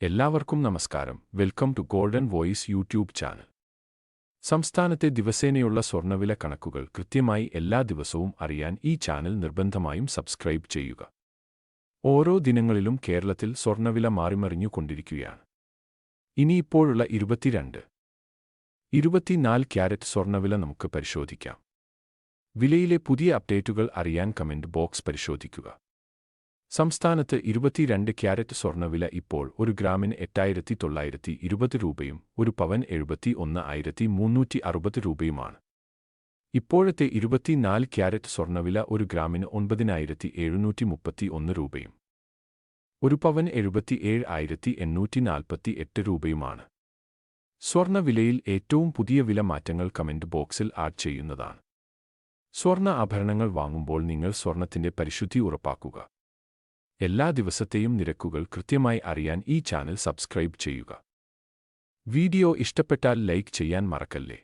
എല്ലാവർക്കും നമസ്കാരം. Welcome to golden voice YouTube channel. സംസ്ഥാനത്തെ ദിവസേനയുള്ള സ്വർണ്ണവില കണക്കുകൾ കൃത്യമായി എല്ലാ ദിവസവും അറിയാൻ ഈ ചാനൽ നിർബന്ധമായും സബ്സ്ക്രൈബ് ചെയ്യുക. ഓരോ ദിനങ്ങളിലും കേരളത്തിൽ സ്വർണ്ണവില മാറിമറിഞ്ഞുകൊണ്ടിരിക്കുകയാണ്. ഇനിയിപ്പോഴുള്ള 24 ക്യാരറ്റ് സ്വർണ്ണവില നമുക്ക് പരിശോധിക്കാം. വിലയിലെ പുതിയ അപ്ഡേറ്റുകൾ അറിയാൻ കമന്റ് ബോക്സ് പരിശോധിക്കുക. സംസ്ഥാനത്ത് 22 ക്യാരറ്റ് സ്വർണ്ണവില ഇപ്പോൾ ഒരു ഗ്രാമിന് 8,920 രൂപയും ഒരു പവൻ 71,360 രൂപയുമാണ്. ഇപ്പോഴത്തെ 24 ക്യാരറ്റ് സ്വർണ്ണവില ഒരു ഗ്രാമിന് 9,731 രൂപയും ഒരു പവൻ 77,848 രൂപയുമാണ്. സ്വർണ്ണവിലയിൽ ഏറ്റവും പുതിയ വില മാറ്റങ്ങൾ കമന്റ് ബോക്സിൽ ആഡ് ചെയ്യുന്നതാണ്. സ്വർണ്ണ ആഭരണങ്ങൾ വാങ്ങുമ്പോൾ നിങ്ങൾ സ്വർണ്ണത്തിന്റെ പരിശുദ്ധി ഉറപ്പാക്കുക. എല്ലാ ദിവസത്തെയും നിരക്കുകൾ കൃത്യമായി അറിയാൻ ഈ ചാനൽ സബ്സ്ക്രൈബ് ചെയ്യുക. വീഡിയോ ഇഷ്ടപ്പെട്ടാൽ ലൈക്ക് ചെയ്യാൻ മറക്കല്ലേ.